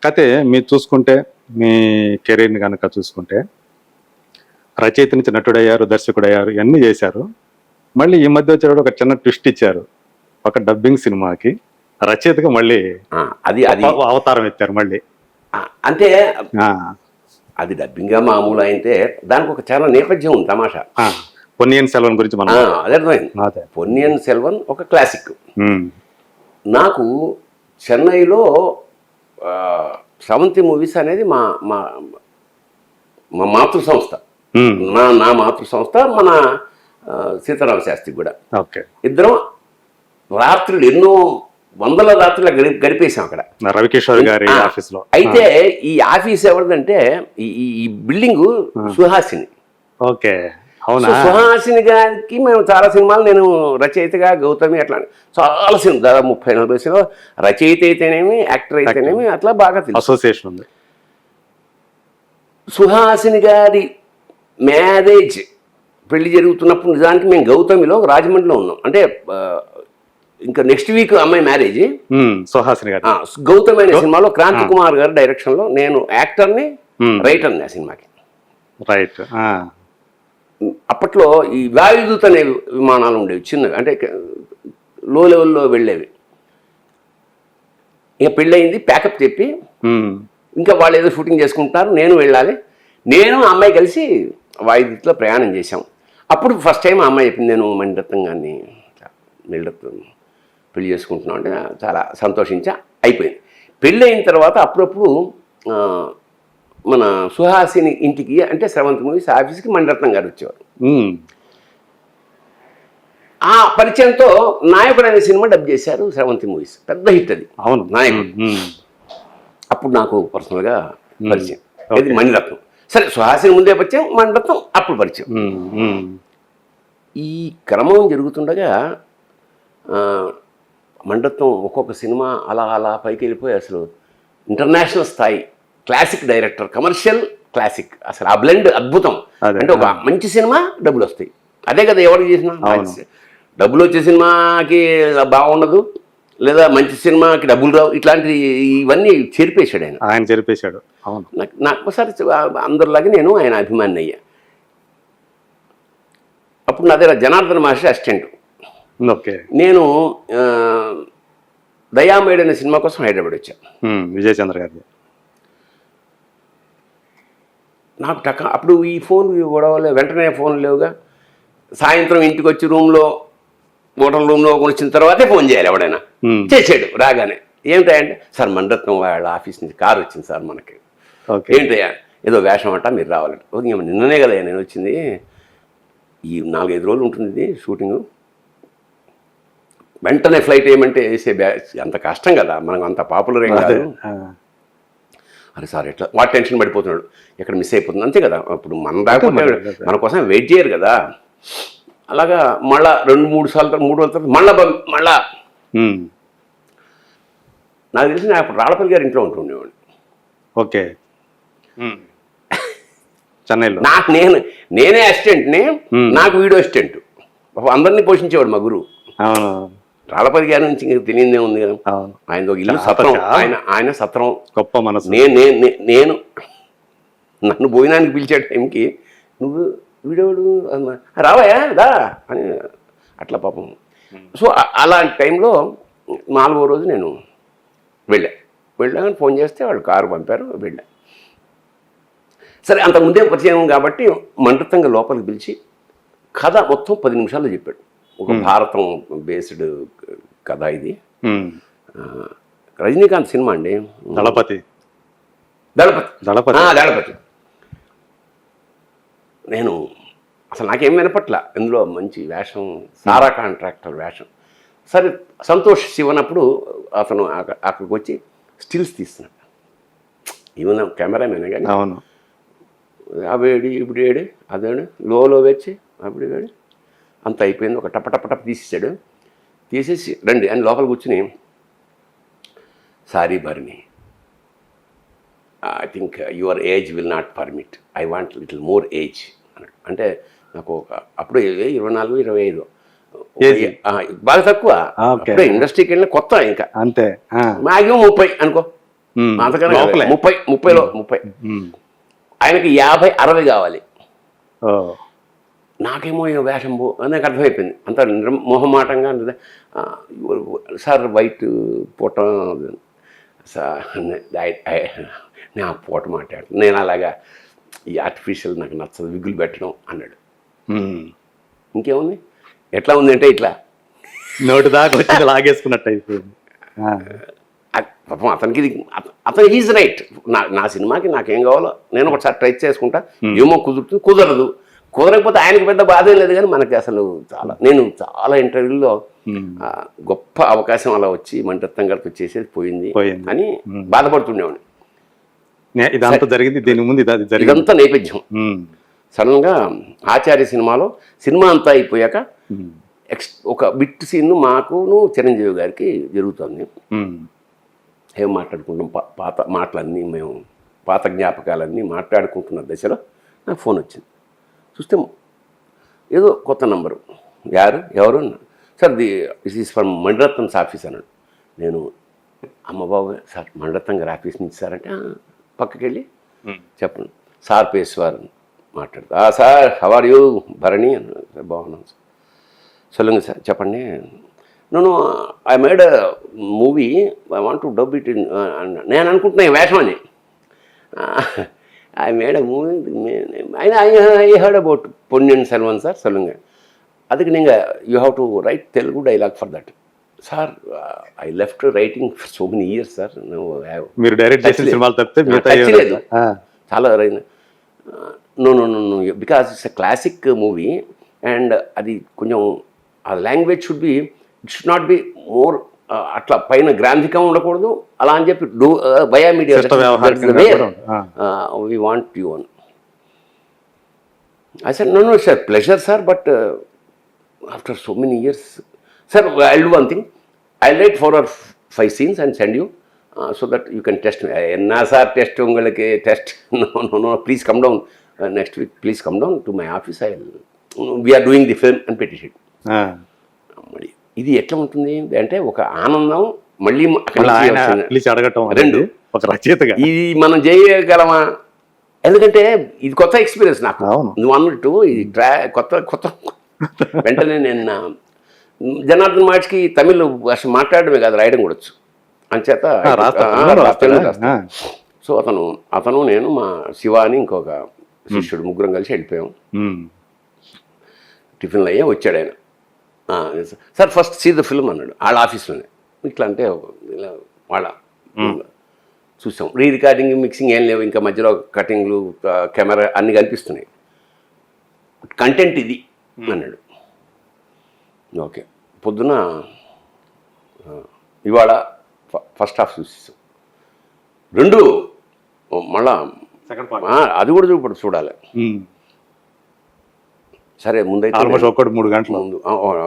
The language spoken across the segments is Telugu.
అయితే మీరు చూసుకుంటే మీ కెరీర్ని కనుక చూసుకుంటే రచయిత నుంచి నటుడయ్యారు, దర్శకుడయ్యారు, ఇవన్నీ చేశారు. మళ్ళీ ఈ మధ్య వచ్చేటప్పుడు ఒక చిన్న ట్విస్ట్ ఇచ్చారు. ఒక డబ్బింగ్ సినిమాకి రచయితగా మళ్ళీ అది అది అవతారం ఎత్తారు మళ్ళీ. అంటే అది డబ్బింగ్గా మామూలు అయితే దానికి ఒక చాలా నేపథ్యం ఉంది. తమాషా పొన్నియిన్ సెల్వన్ గురించి మనం అదే అర్థమైంది. పొన్నియిన్ సెల్వన్ ఒక క్లాసిక్. నాకు చెన్నైలో స్రవంతి మూవీస్ అనేది మా మా మా మాతృ సంస్థ. నా మాతృ సంస్థ మన సీతారామ శాస్త్రి కూడా. ఇద్దరం రాత్రులు ఎన్నో వందల రాత్రులు గడిపేసాం అక్కడ రవికిషోర్ గారి ఆఫీస్లో. అయితే ఈ ఆఫీస్ ఎవరిదంటే ఈ బిల్డింగ్ సుహాసిని. ఓకే, సుహాసిని గారికి మేము చాలా సినిమాలు, నేను రచయితగా గౌతమి అట్లా చాలా సినిమా దాదాపు 30-40 సినిమా రచయిత అయితేనేమి యాక్టర్ అయితేనేమి అట్లా బాగా అసోసియేషన్ ఉంది. సుహాసిని గారి మ్యారేజ్ పెళ్లి జరుగుతున్నప్పుడు నిజానికి మేము గౌతమిలో రాజమండ్రిలో ఉన్నాం. అంటే ఇంకా నెక్స్ట్ వీక్ అమ్మాయి మ్యారేజ్. సుహాసిని గారు గౌతమి అనే సినిమాలో క్రాంతి కుమార్ గారు డైరెక్షన్లో నేను యాక్టర్ని రైటర్ని ఆ సినిమాకి. రైట్. అప్పట్లో ఈ వాయుదూత అనే విమానాలు ఉండేవి చిన్నవి, అంటే లో లెవెల్లో వెళ్ళేవి. ఇక పెళ్ళయింది, ప్యాకప్ చెప్పి ఇంకా వాళ్ళు ఏదో షూటింగ్ చేసుకుంటున్నారు, నేను వెళ్ళాలి. నేను అమ్మాయి కలిసి వాయుదూతలో ప్రయాణం చేశాం. అప్పుడు ఫస్ట్ టైం ఆ అమ్మాయి చెప్పింది, నేను మణిరత్నం గారిని పెళ్లి చేసుకుంటున్నాం అంటే చాలా సంతోషించా. అయిపోయింది. పెళ్ళి అయిన తర్వాత అప్పుడప్పుడు మన సుహాసిని ఇంటికి, అంటే స్రవంతి మూవీస్ ఆఫీస్కి మణిరత్నం గారు వచ్చేవారు. ఆ పరిచయంతో నాయకుడు అనే సినిమా డబ్ చేశారు స్రవంతి మూవీస్. పెద్ద హిట్ అది. అవును, నాయకుడు. అప్పుడు నాకు పర్సనల్గా పరిచయం ఇది మణిరత్నం. సరే, సుహాసిని ముందే పరిచయం, మణిరత్నం అప్పుడు పరిచయం. ఈ క్రమం జరుగుతుండగా మణిరత్నం ఒక్కొక్క సినిమా అలా అలా పైకి వెళ్ళిపోయి అసలు ఇంటర్నేషనల్ స్థాయి క్లాసిక్ డైరెక్టర్, కమర్షియల్ క్లాసిక్. అసలు ఆ బ్లెండ్ అద్భుతం. అంటే ఒక మంచి సినిమా డబ్బులు వస్తాయి, అదే కదా ఎవరికి చేసినా. డబ్బులు వచ్చే సినిమాకి బాగుండదు, లేదా మంచి సినిమాకి డబ్బులు రావు, ఇట్లాంటి ఇవన్నీ చేరిపేశాడు ఆయన చేరిపేశాడు. అవును. నాకు ఒకసారి అందరిలాగే నేను ఆయన అభిమాని అయ్యా. అప్పుడు నా దగ్గర జనార్దన్ మాస్టర్ అసిస్టెంట్. ఓకే. నేను దయామేడ్ అనే సినిమా కోసం హైదరాబాద్ వచ్చాను. విజయచంద్ర గారి. నాకు అప్పుడు ఈ ఫోన్ గొడవలే, వెంటనే ఫోన్ లేవుగా. సాయంత్రం ఇంటికి వచ్చి హోటల్ రూమ్లో వచ్చిన తర్వాతే ఫోన్ చేయాలి ఎవడైనా. చేసాడు రాగానే. ఏమిటాయంటే, సార్ మణిరత్నం వాళ్ళ ఆఫీస్ నుంచి కారు వచ్చింది సార్ మనకి. ఏంటయ్యా, ఏదో వేషం అంట, మీరు రావాలంటే. నిన్ననే కదా నేను వచ్చింది, ఈ 4-5 రోజులు ఉంటుంది షూటింగు, వెంటనే ఫ్లైట్ ఏమంటే వేసే అంత కష్టం కదా, మనకు అంత పాపులర్ ఏం కాదు. అరే సార్ ఎట్లా, వాడు టెన్షన్ పడిపోతున్నాడు, ఎక్కడ మిస్ అయిపోతుంది, అంతే కదా. అప్పుడు మనం రాకపోతే మన కోసం వెయిట్ చేయరు కదా. అలాగా మళ్ళా 2-3 సార్లు 3 రోజుల తర్వాత మళ్ళా నాకు తెలిసి నేను అప్పుడు రాళ్ళపల్లి గారి ఇంట్లో ఉంటుండేవాడిని. ఓకే. చెన్నైలో నేనే అసిస్టెంట్ని, నాకు వీడియో అసిస్టెంట్, అందరినీ పోషించేవాడు మా గురువు. రాళ్ళపల్లి గారి నుంచి తెలియదే ఉంది కదా. ఆయన ఒక ఇల్లు సత్రం, ఆయన సత్రం, గొప్ప మనసు. నేను నన్ను భోజనానికి పిలిచే టైంకి నువ్వు వీడోడు రావయా దా అని అట్లా పాపం. సో అలాంటి టైంలో 4వ రోజు నేను వెళ్ళాను. ఫోన్ చేస్తే వాళ్ళు కారు పంపారు, వెళ్ళా. సరే, అంతకుముందే పరిచయం కాబట్టి మణిరత్నంగా లోపలికి పిలిచి కథ మొత్తం 10 నిమిషాల్లో చెప్పాడు. ఒక భారతం బేస్డ్ కథ ఇది. రజనీకాంత్ సినిమా అండి, దళపతి. నేను అసలు నాకేం వినపట్ల, ఇందులో మంచి వేషం, సారా కాంట్రాక్టర్ వేషం. సరే, సంతోష్ శివనప్పుడు అతను అక్కడికి వచ్చి స్టిల్స్ తీస్తున్నాడు. ఈవెన్ కెమెరామెన్ కానీ. అవును. అవేడి ఇప్పుడు ఏడు అదేడు లో వచ్చి అప్పుడు వేడి అంత అయిపోయింది. ఒక టప తీసేసాడు. తీసేసి రండి అని లోపల కూర్చుని, sorry Bharani, I think your age will not permit, I want little more age అన్నాడు. అంటే నాకు అప్పుడు 24-25 బాగా తక్కువ. అప్పుడే ఇండస్ట్రీకి వెళ్ళిన కొత్త, ఇంకా అంతే. మ్యాక్సిమం 30 అనుకో. అంతకన్నా లోపలే. 30 ఆయనకి 50-60 కావాలి. ఓ. నాకేమో ఈ వేషం నాకు అర్థమైపోయింది. అంత మొహమాటంగా సార్ వైట్ పూట సార్ నేను ఆ పూట మాట్లాడు నేను అలాగా ఈ ఆర్టిఫిషియల్ నాకు నచ్చదు విగులు పెట్టడం అన్నాడు. ఇంకేముంది ఎట్లా ఉంది అంటే ఇట్లా నోటి దాకా వచ్చి లాగేసుకున్నట్టు అయిపోయింది. పాపం అతనికి అతను ఈజ్ రైట్. నా సినిమాకి నాకేం కావాలో నేను ఒకసారి ట్రై చేసుకుంటా, ఏమో కుదరదు. కుదరకపోతే ఆయనకి పెద్ద బాధ లేదు, కానీ మనకి అసలు నేను చాలా ఇంటర్వ్యూల్లో గొప్ప అవకాశం అలా వచ్చి మణిరత్నం గారికి వచ్చేసేది పోయింది అని బాధపడుతుండేవాడిని. ఇదంతా జరిగింది దీని ముందు ఇదంతా నేపథ్యం. సడన్గా ఆచార్య సినిమా అంతా అయిపోయాక ఒక బిట్ సీన్ మాకును చిరంజీవి గారికి జరుగుతుంది. ఏం మాట్లాడుకుంటాం, పాత మాటలన్నీ మేము పాత జ్ఞాపకాలన్నీ మాట్లాడుకుంటున్న దశలో నాకు ఫోన్ వచ్చింది. చూస్తే ఏదో కొత్త నంబరు. ఎవరు sir this is from Mani Ratnam office అన్నాడు. నేను అమ్మబాబు సార్ మణిరత్నం గారి ఆఫీస్ నుంచి సార్ అంటే పక్కకి వెళ్ళి చెప్పండి సార్ పేస్వార్ మాట్లాడుతా. Sir how are you Bharani అన్నాడు. సార్ బాగున్నాను సార్. சொல்லுங்க సార్ చెప్పండి. నేను I made a movie I want to dub it in నేను అనుకుంటున్నా ఈ వేషం అని. I made a movie I heard about Ponniyin Selvan sir சொல்லுங்க. அதுக்கு நீங்கள் you have to write Telugu dialogue for that. Sir I left writing for so many years sir. మీరు డైరెక్ట్ చేసిన సినిమాలు తప్పితే లేదు చాలా no because it's a classic movie and అది కొంచెం ఆ language should be it should not be more అట్లా పైన గ్రాంధికం ఉండకూడదు అలా అని చెప్పి బయా మీడియా వీ వాంట్ యూ అని. I said no sir pleasure sir but after so many years sir I do one thing I write 4 or 5 scenes and send you so that you can test me. என்ன சார் டெஸ்ட் உங்களுக்கு test no please come down next week, please come down to my office, we are doing the film and petition. ఇది ఎట్లా ఉంటుంది అంటే ఒక ఆనందం మళ్ళీ రెండు ఒక రచయితగా ఇది మనం చేయగలమా, ఎందుకంటే ఇది కొత్త ఎక్స్పీరియన్స్ నాకు. నువ్వు అన్నట్టు ఇది కొత్త వెంటనే నేను జనార్దన్ మాట్స్కి తమిళ్ భాష మాట్లాడడమే కాదు రాయడం కూడా వచ్చు అంచేత సో అతను నేను మా శివాని ఇంకొక శిష్యుడు ముగ్గురం కలిసి వెళ్ళిపోయాం. టిఫిన్లు అయ్యా వచ్చాడు ఆయన. Sir first see the film అన్నాడు వాళ్ళ ఆఫీస్లోనే. ఇట్లా అంటే ఇలా వాళ్ళ చూసాం. రీ రికార్డింగ్ మిక్సింగ్ ఏం లేవు, ఇంకా మధ్యలో కటింగ్లు కెమెరా అన్నీ కనిపిస్తున్నాయి. కంటెంట్ ఇది అన్నాడు. ఓకే పొద్దున ఇవాళ ఫస్ట్ హాఫ్ చూసేసాం, రెండు మళ్ళా అది కూడా చూడాలి. సరే ముందైతే 3 గంటల ముందు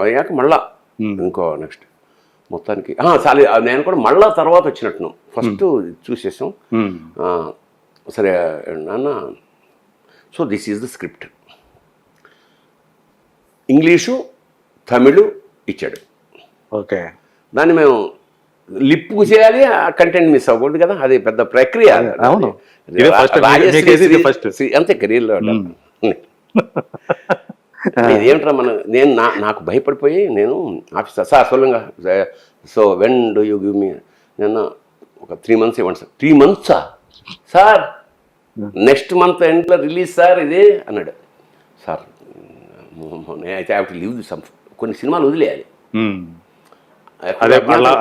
అయ్యాక మళ్ళా ఇంకో నెక్స్ట్ మొత్తానికి చాలు. నేను కూడా మళ్ళా తర్వాత వచ్చినట్టును ఫస్ట్ చూసేసాం. సరే నాన్న so this is the script, English Tamil ఇచ్చాడు. ఓకే దాన్ని మేము లిప్పు చేయాలి, ఆ కంటెంట్ మిస్ అవ్వకూడదు కదా, అది పెద్ద ప్రక్రియ. అంతే కెరీర్లో ఇదేమిట్రా నాకు భయపడిపోయి నేను ఆఫీసర్ సార్ సొల్లుగా so when do you give me నిన్న ఒక 3 months ఇవ్వండి సార్. 3 months సార్ నెక్స్ట్ మంత్ ఎండ్లో రిలీజ్ సార్ ఇది అన్నాడు. సార్ అయితే I have to leave the some కొన్ని సినిమాలు వదిలేయాలి,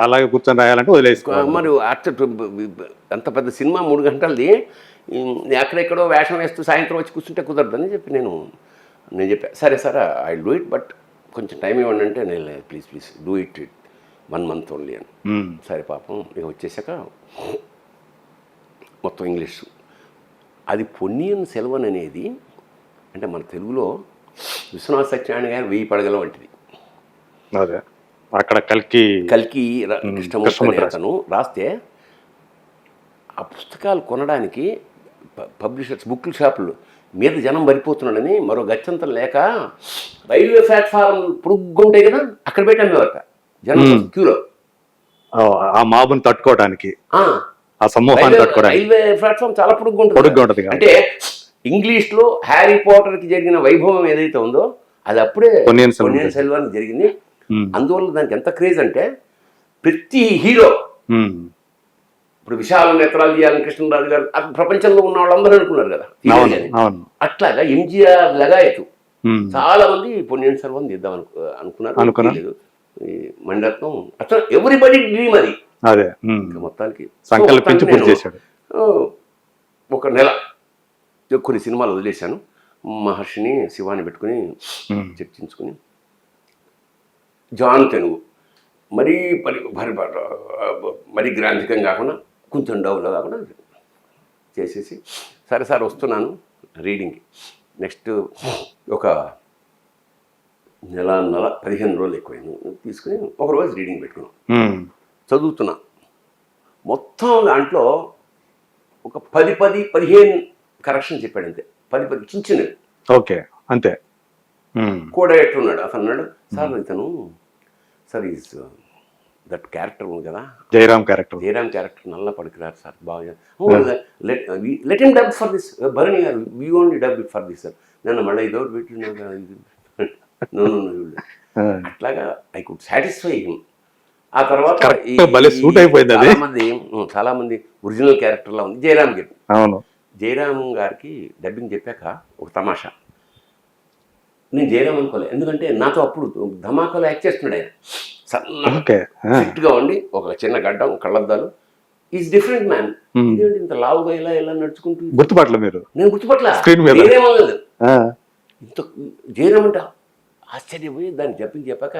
అలాగే కూర్చొని రాయాలంటే వదిలేసుకో. మరి అంత పెద్ద సినిమా 3 గంటలది ఎక్కడెక్కడో వేషం వేస్తూ సాయంత్రం వచ్చి కూర్చుంటే కుదరదని చెప్పి నేను చెప్పాను. సరే sir I do it but కొంచెం టైం ఇవ్వండి అంటే నేను please do it 1 month only అని. సరే పాపం ఇక వచ్చేసాక మొత్తం ఇంగ్లీష్. అది పొన్నియిన్ సెల్వన్ అనేది అంటే మన తెలుగులో విశ్వనాథ సత్యనారాయణ గారు 1000 పడగల వంటిది. అదే అక్కడ కల్కి కృష్ణమూర్తి అతను రాస్తే ఆ పుస్తకాలు కొనడానికి పబ్లిషర్స్ బుక్ షాపులు మీద జనం భరిపోతున్నాడని మరో గత్యంతరం లేక రైల్వే ప్లాట్ఫారం పొడుగ్గుంటాయి కదా అక్కడ పెట్టాను జనం క్యూలో ఆ మాబుని తట్టుకోవడానికి. ఆ సమూహాన్ని కట్టుకోవడానికి రైల్వే ప్లాట్ఫామ్ చాలా పొడుగ్గా పొడుగ్గా ఉంటుంది ఉంటుంది కాబట్టి. అంటే ఇంగ్లీష్ లో హ్యారీ పాటర్ కి జరిగిన వైభవం ఏదైతే ఉందో అది అప్పుడే పొన్నియిన్ సెల్వన్ పొన్నియిన్ సెల్వన్ జరిగింది. ఉమ్, అందువల్ల దానికి ఎంత క్రేజ్ అంటే ప్రతి హీరో ఉమ్, ఇప్పుడు విశాల నేత్రాలు తీయాలని కృష్ణరాజు గారు అప్పుడు ప్రపంచంలో ఉన్న వాళ్ళందరూ అనుకున్నారు కదా హీరో అవును అని. అవును. అట్లాగా ఎంజిఆర్ లగాయతు ఉమ్, చాలా మంది పొన్నియిన్ సెల్వన్ తీద్దాం అనుకున్నారు. అనుకున్నారు. తీయలేదు. ఈ మణిరత్నం అసలు ఎవ్రీబడి డ్రీమ్ అది. అదే ఉమ్, ఇంకా మొత్తానికి సంకల్పించి పూర్తి నేను, చేశాడు. ఒక నెల కొన్ని సినిమాలు వదిలేశాను. మహర్షిని శివాని పెట్టుకుని ఉమ్, చర్చించుకుని జాన్ తెలుగు మరీ మరీ గ్రాంధికం కాకుండా కొంచెం డౌన్లో కాకుండా చేసేసి సరే సార్ వస్తున్నాను రీడింగ్కి. నెక్స్ట్ ఒక నెల 15 రోజులు ఎక్కువైంది తీసుకుని ఒకరోజు రీడింగ్ పెట్టుకున్నాం. ఉమ్, చదువుతున్నా మొత్తం దాంట్లో ఒక 10-15 కరెక్షన్ చెప్పాడు అంతే. 10 చిన్న చిన్నవి. ఓకే అంతే. ఉమ్, కూడా ఎట్లున్నాడు అతను అన్నాడు సార్ ఇతను సార్ ఈజ్ దట్ క్యారెక్టర్ ఉంది కదా జయరామ్ క్యారెక్టర్. జయరామ్ క్యారెక్టర్ నల్ల పడుకున్నారు సార్ బాగా let him dub for this Bharani garu we only dub it for this sir. నన్ను మళ్ళీ ఇదో పెట్టిన అట్లాగా ఐ కుడ్ సాటిస్ఫై హిమ్. ఆ తర్వాత Correct, భలే suit అయిపోయింది అది. చాలా మంది ఒరిజినల్ క్యారెక్టర్లా ఉంది జయరామ్ గారు. అవును. జయరామ్ గారికి డబ్బింగ్ చెప్పాక ఒక తమాషా. నేను జయరామ్ అనుకోలే, ఎందుకంటే నాతో అప్పుడు ధమాకాలో యాక్ట్ చేస్తున్నాడు ఆయన. సన్నగా ఓకే. ఫిట్గా ఉండి ఒక చిన్న గడ్డం కళ్ళద్దాలు. Is different man. ఇదేంటి ఇంత లావుగా ఇలా ఇలా నడుచుకుంటూ గుర్తుపట్ల మీరు నేను గుర్తుపట్ల స్క్రీన్ మీద. జయరామలేదు ఆ, ఇంత జయరామ్ అంట ఆశ్చర్యపోయి దాన్ని చెప్పాక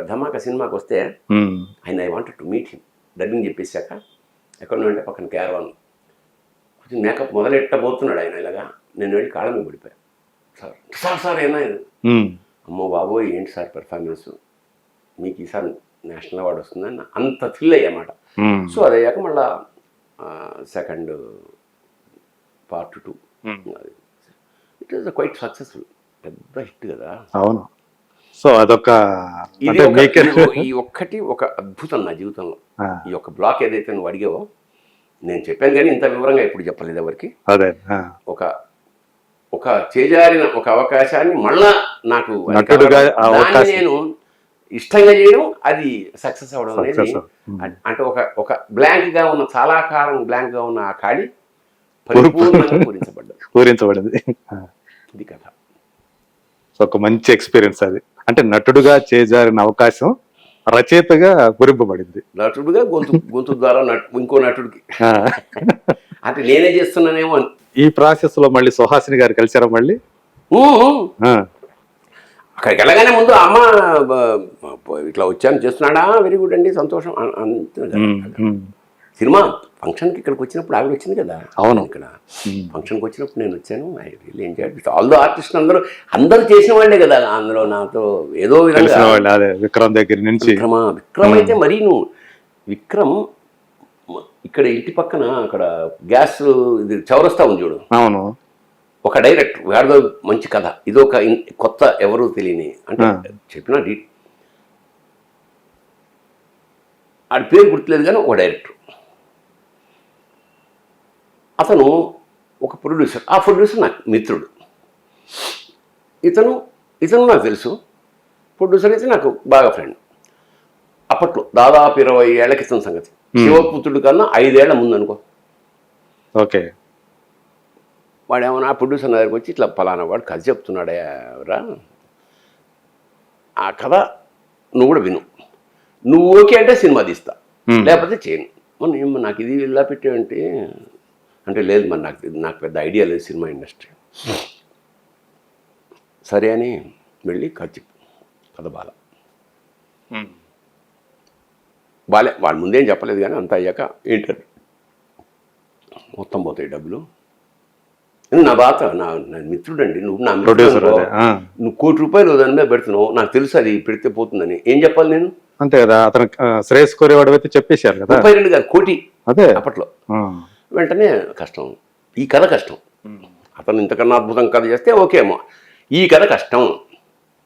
ధమాకా సినిమాకి వస్తే ఉమ్, ఆయన I wanted to meet him. Dubbing చెప్పేశాక ఎక్కడ అంటే పక్కన క్యారవాన్ కొంచెం మేకప్ మొదలెట్టబోతున్నాడు ఆయన ఇలాగా. నేను వెళ్ళి కాళ్ళ మీద పడిపోయాను. సార్ సార్ సార్ ఏనా ఉమ్, అమ్మో బాబోయ్ ఏంటి సార్ పెర్ఫార్మెన్స్ మీకు ఈసారి నేషనల్ అవార్డు వస్తుందని అంత థ్రిల్ అయ్యమాట. ఉమ్, సో అది అయ్యాక మళ్ళా second part 2 it is quite successful. పెద్ద హిట్ కదా. అవును. సో అదొక ఇది అంటే మీకే ఈ ఒక్కటి ఒక అద్భుతం నా జీవితంలో. ఆ, ఈ యొక్క బ్లాక్ ఏదైతే నువ్వు అడిగావో నేను చెప్పాను కానీ ఇంత వివరంగా ఎప్పుడు చెప్పలేదు ఎవరికి. అదే ఆ, ఒక చేజారిన ఒక అవకాశాన్ని మళ్ళా నాకు అది నటుడుగా కావడం, ఆ దాన్ని అవకాశం. నేను ఇష్టంగా చేయడం, అది సక్సెస్ అవ్వడం అనేది Success. అంటే ఒక బ్లాంక్గా ఉన్న చాలా కాలం బ్లాంక్గా ఉన్న ఆ ఖాళీ పరిపూర్ణంగా పూరించబడ్డది. పూరించబడింది. ఆ, ఇది కథ. సో ఒక మంచి ఎక్స్పీరియన్స్ అది. అంటే నటుడుగా చేజారిన అవకాశం రచయితగా పూరింపబడింది. నటుడుగా గొంతు ద్వారా ఇంకో నటుడికి ఆ, అంటే నేనే చేస్తున్నానేమో అని. ఈ ప్రాసెస్ లో మళ్ళీ సుహాసిని గారు కలిసారా మళ్ళీ? ఆ, అక్కడికి వెళ్ళగానే ముందు అమ్మ ఇట్లా వచ్చాను చేస్తున్నాడా వెరీ గుడ్ అండి సంతోషం అంటున్నాడు కదా. ఉమ్, ఉమ్, సినిమా ఫంక్షన్కి ఇక్కడికి వచ్చినప్పుడు ఆవిడ వచ్చింది కదా. అవును. ఇక్కడ ఫంక్షన్కి వచ్చినప్పుడు నేను వచ్చాను. I really enjoy with all the artist. అందరూ చేసిన వాళ్ళే కదా అందులో నాతో ఏదో తెలిసిన విధంగా. వాళ్ళు అదే విక్రమ్ దగ్గర నుంచి. విక్రమ్ అయితే మరీ నువ్వు విక్రమ్ ఇక్కడ ఇంటి పక్కన అక్కడ గ్యాస్ ఇది చౌరస్తా ఉంది చూడు. అవును. ఒక డైరెక్టర్ వాడిదో మంచి కథ ఇది ఒక కొత్త ఎవరు తెలియని అంటే చెప్పిన ఆడి పేరు గుర్తులేదు కానీ ఒక డైరెక్టర్ అతను ఒక ప్రొడ్యూసర్. ఆ ప్రొడ్యూసర్ నాకు మిత్రుడు. ఇతను నాకు తెలుసు. ప్రొడ్యూసర్ అయితే నాకు బాగా ఫ్రెండ్. అప్పట్లో దాదాపు 20 ఏళ్ల క్రితం సంగతి. శివపుత్రుడు కన్నా 5 ఏళ్ల ముందు అనుకో. ఓకే. వాడు ఏమన్నా ప్రొడ్యూసర్ దగ్గరికి వచ్చి ఇట్లా ఫలానా వాడు కథ చెప్తున్నాడే రా, ఆ కథ నువ్వు కూడా విను, నువ్వు ఓకే అంటే సినిమా తీస్తా, లేకపోతే చేయను. మొన్న నాకు ఇది ఇలా పెట్టేవంటే అంటే లేదు మరి నాకు పెద్ద ఐడియా లేదు సినిమా ఇండస్ట్రీ. సరే అని వెళ్ళి కథ బాలే వాడు ముందేం చెప్పలేదు కానీ అంతా అయ్యాక ఏంటది మొత్తం పోతాయి డబ్బులు. నా బాత నా మిత్రుడు అండి, నువ్వు నా ప్రొడ్యూసర్, నువ్వు ₹1 కోటి దాని మీద పెడుతున్నావు, నాకు తెలుసు అది పెడితే పోతుందని. ఏం చెప్పాలి నేను? అంతే కదా. అతను శ్రేయస్ కోరేవాడు అయితే చెప్పేశారు కదా. 32 కాదు కోటి అదే అప్పట్లో. వెంటనే కష్టం, ఈ కథ కష్టం. అతను ఇంతకన్నా అద్భుతం కథ చేస్తే ఓకేమో, ఈ కథ కష్టం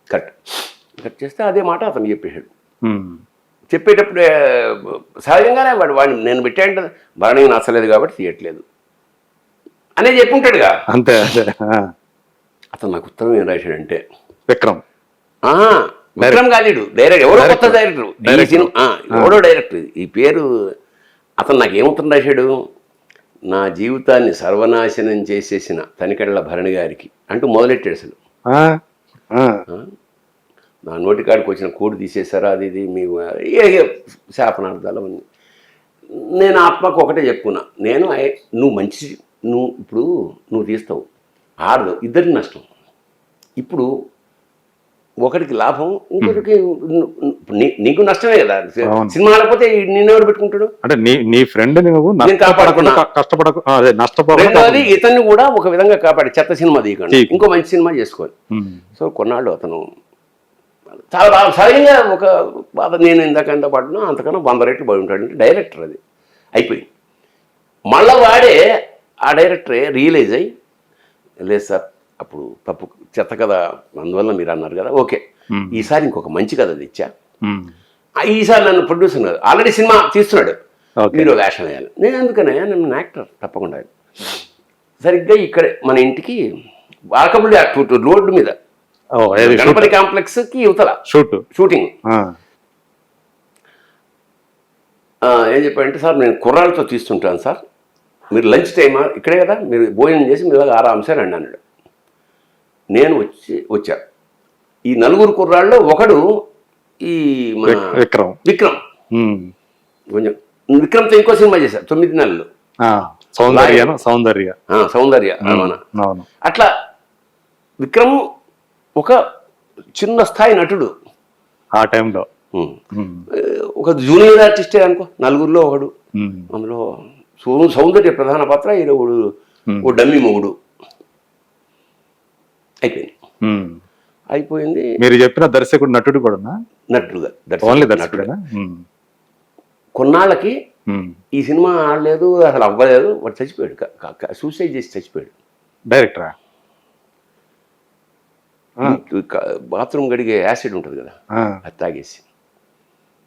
కట్ చేస్తే అదే మాట అతను చెప్పేశాడు. చెప్పేటప్పుడు సహజంగానే వాడిని నేను పెట్టాంటే భరణి నచ్చలేదు కాబట్టి తీయట్లేదు అనేది చెప్పుంటాడుగా. అంతే అదే. అతను నాకు ఉత్తరం ఏం రాశాడంటే, విక్రమ్ విక్రమ్ కాదు, డైరెక్టర్, ఎవరో కొత్త డైరెక్టర్ ఈ సినిమా, ఎవడో డైరెక్టర్, ఈ పేరు. అతను నాకు ఏముత్తరం రాశాడు, నా జీవితాన్ని సర్వనాశనం చేసేసిన తనికెళ్ళ భరణి గారికి అంటూ మొదలెట్టాడు అసలు. నా నోటి కాడికి వచ్చిన కోడి తీసేశారా, అది ఇది మీ శాపనార్థాలు అవన్నీ. నేను ఆత్మకు ఒకటే చెప్పుకున్నా, నువ్వు తీస్తావు, ఆడదు, ఇద్దరికి నష్టం. ఇప్పుడు ఒకటికి లాభం, ఇంకొకరికి నీకు నష్టమే కదా. సినిమా ఆడకపోతే నిన్నెవరు పెట్టుకుంటాడు? అంటే నీ ఫ్రెండ్ రెండోది ఇతన్ని కూడా ఒక విధంగా కాపాడి, చెత్త సినిమా తీయకండి, ఇంకో మంచి సినిమా చేసుకోవాలి. సో కొన్నాళ్ళు అతను చాలా బాగా సరిగ్గా ఒక బాధ, నేను ఇంతకంటే పడినా అంతకన్నా 100 రెట్లు పడి ఉంటాడు. అంటే డైరెక్టర్ అది అయిపోయింది. మళ్ళా వాడే ఆ డైరెక్టరే రియలైజ్ అయ్యి, లేదు సార్ అప్పుడు తప్పు, చెత్త కథ, అందువల్ల మీరు అన్నారు కదా, ఓకే ఈసారి ఇంకొక మంచి కథ తెచ్చా, ఈసారి నన్ను ప్రొడ్యూసర్ కాదు, ఆల్రెడీ సినిమా తీస్తున్నాడు, మీరు వేషం వేయాలి. నేను ఎందుకనే, నేను యాక్టర్ తప్పకుండా. సరిగ్గా ఇక్కడే మన ఇంటికి వాకబుల్ రోడ్డు మీద గణపతి కాంప్లెక్స్ కి యువతల షూటింగ్. ఏం చెప్పాడంటే, సార్ నేను కుర్రాళ్ళతో తీస్తుంటాను సార్, మీరు లంచ్ టైమా ఇక్కడే కదా, మీరు భోజనం చేసి మీరు ఆరాంసే రండి అన్నాడు. నేను వచ్చా. ఈ 4 కుర్రాళ్ళు ఒకడు ఈ మన విక్రమ్ కొంచెం విక్రమ్తో ఇంకో సినిమా చేశారు 9 నెలలు, సౌందర్య. అట్లా విక్రమ్ ఒక చిన్న స్థాయి నటుడు ఆ టైంలో, ఒక జూనియర్ ఆర్టిస్టే అనుకో, 4గురిలో ఒకడు. అందులో సౌందర్య ప్రధాన పాత్ర, ఈరోడు ఓ డమ్మి మొగుడు. అయిపోయింది. మీరు చెప్పిన దర్శకుడు నటుడు కూడా నటుడుగా. కొన్నాళ్ళకి ఈ సినిమా ఆడలేదు, అసలు అవ్వలేదు, వాడు చచ్చిపోయాడు, సూసైడ్ చేసి చచ్చిపోయాడు. డైరెక్టరా? బాత్రూమ్ గడిగే యాసిడ్ ఉంటుంది కదా, అది తాగేసి.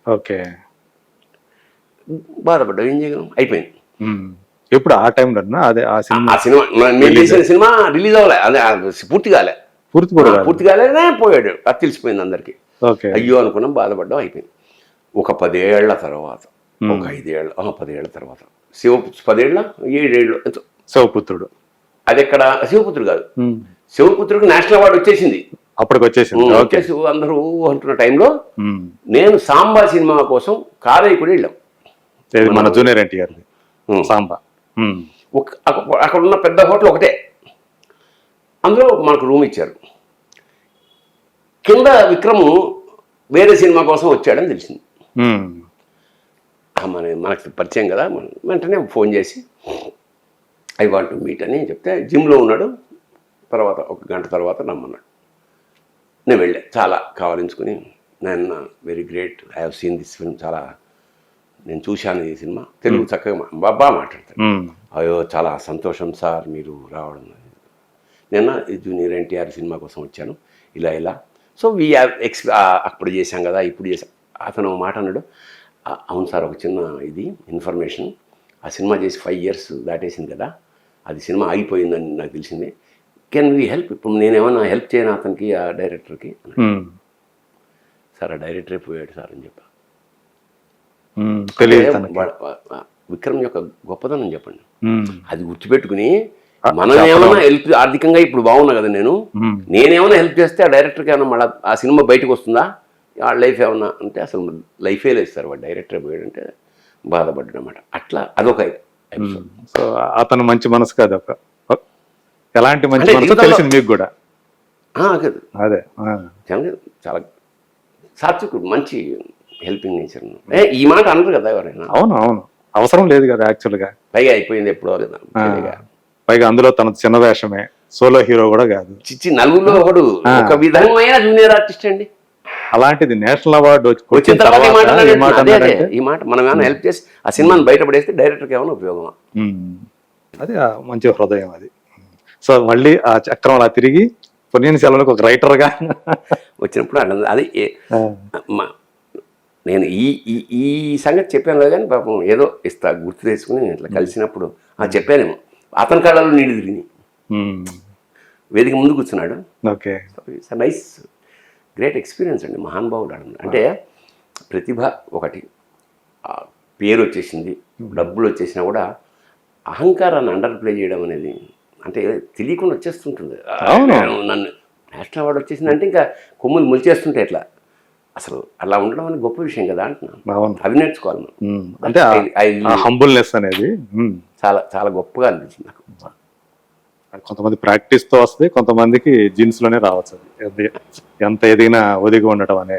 ఓకే, బాధపడ్డా, ఏం చేయగలం, అయిపోయింది. ఎప్పుడు ఆ టైంలో అదే ఆ సినిమా మేము చేసిన సినిమా రిలీజ్ అవ్వలే, అదే పూర్తి కాలేనే పోయాడు, అది తెలిసిపోయింది అందరికి. అయ్యో అనుకున్నాం, బాధపడ్డాం, అయిపోయింది. ఒక 10 ఏళ్ల తర్వాత, ఒక 5 ఏళ్ళ 10 ఏళ్ల తర్వాత 10 ఏళ్ళ 7 ఏళ్ళు ఎంతో శివపుత్రుడు, అది ఎక్కడ శివపుత్రుడు కాదు, శివపుత్రుడికి నేషనల్ అవార్డు వచ్చేసింది, అప్పటికి వచ్చేసింది. అందరూ అంటున్న టైంలో నేను సాంబా సినిమా కోసం కారైకుడి వెళ్ళాం, మన జూనియర్ ఎన్టీఆర్ సాంబా. అక్కడ ఉన్న పెద్ద హోటల్ ఒకటే, అందులో మనకు రూమ్ ఇచ్చారు. కింద విక్రము వేరే సినిమా కోసం వచ్చాడని తెలిసింది. మనకు పరిచయం కదా, వెంటనే ఫోన్ చేసి ఐ వాంట్ టు మీట్ అని చెప్తే, జిమ్లో ఉన్నాడు. తర్వాత 1 గంట తర్వాత రమ్మన్నాడు. నేను వెళ్ళా, చాలా కావాలించుకుని, నేను very great, I have seen this film, చాలా నేను చూశాను ఈ సినిమా, తెలుగు చక్కగా బాగా మాట్లాడతాడు. అయ్యో చాలా సంతోషం సార్ మీరు రావడం, నిన్న జూనియర్ ఎన్టీఆర్ సినిమా కోసం వచ్చాను, ఇలా సో అప్పుడు చేశాం కదా, ఇప్పుడు చేశాం. అతను మాట అన్నాడు, అవును సార్, ఒక చిన్న ఇది ఇన్ఫర్మేషన్, ఆ సినిమా చేసి 5 years దాటేసింది కదా, అది సినిమా ఆగిపోయిందని నాకు తెలిసింది, కెన్ వీ హెల్ప్, ఇప్పుడు నేనేమన్నా హెల్ప్ చేయను అతనికి, ఆ డైరెక్టర్కి. సార్ ఆ డైరెక్టరే పోయాడు సార్ అని చెప్పా. విక్రమ్ యొక్క గొప్పతనం చెప్పండి, అది గుర్తుపెట్టుకుని మనం ఏమైనా హెల్ప్, ఆర్థికంగా ఇప్పుడు బాగున్నా కదా, నేనేమైనా హెల్ప్ చేస్తే ఆ డైరెక్టర్కి ఏమన్నా మళ్ళీ ఆ సినిమా బయటకు వస్తుందా, ఆ లైఫ్ ఏమన్నా అంటే అసలు లైఫే లేదు సార్, వాడు డైరెక్టర్ పోయాడంటే బాధపడ్డాడు అన్నమాట. అట్లా అదొక ఎపిసోడ్. సో అతను మంచి మనసు కాదు, ఎలాంటి మంచి మనసు తెలిసింది మీకు కూడా? అదే చాలా సాత్వికుడు, మంచి హెల్పింగ్ నేచర్. ఈ మాట అనరు కదా ఎవరైనా. అవును, అవసరం లేదు కదా యాక్చువల్గా. పైగా అయిపోయింది ఎప్పుడో, పైగా అందులో తన చిన్న వేషమే, సోలో హీరో కూడా కాదు, చిచ్చి 4గురిలో ఒకడు, ఒక విధమైన జూనియర్ ఆర్టిస్ట్ అండి. అలాంటిది నేషనల్ అవార్డు వచ్చిన తర్వాత ఈ మాట మనం ఏమైనా హెల్ప్ చేసి ఆ సినిమాని బయటపడేస్తే డైరెక్టర్కి ఏమైనా ఉపయోగమా? అది మంచి హృదయం అది. సో మళ్ళీ ఆ చక్రం అలా తిరిగి పొన్నియిన్ సెల్వన్కి ఒక రైటర్గా వచ్చినప్పుడు అది నేను ఈ ఈ ఈ సంగతి చెప్పాను కానీ పాపం ఏదో ఇస్తా గుర్తు తెచ్చుకుని ఇట్లా కలిసినప్పుడు చెప్పానేమో అతని కళ్ళలో నీళ్ళు తిరిగి వేదిక ముందు కూర్చున్నాడు. Okay. It's nice great experience అండి. మహానుభావుడు అంటే ప్రతిభ ఒకటి, పేరు వచ్చేసింది, డబ్బులు వచ్చేసినా కూడా అహంకారాన్ని అండర్ ప్లే చేయడం అనేది అంటే తెలియకుండా వచ్చేస్తుంటుంది. నన్ను నేషనల్ అవార్డు వచ్చేసింది అంటే ఇంకా కొమ్ములు మొలిచేస్తుంటాయి ఎట్లా. అసలు అలా ఉండడం అనేది గొప్ప విషయం కదా అంటున్నాను. అవి నేర్చుకోవాలి మనం. అంటే హంబుల్నెస్ అనేది చాలా చాలా గొప్పగా అనిపించింది నాకు. కొంతమంది ప్రాక్టీస్తో వస్తుంది, కొంతమందికి జీన్స్లోనే రావచ్చు. అది ఎంత ఎదిగినా ఒదిగి ఉండటం అనే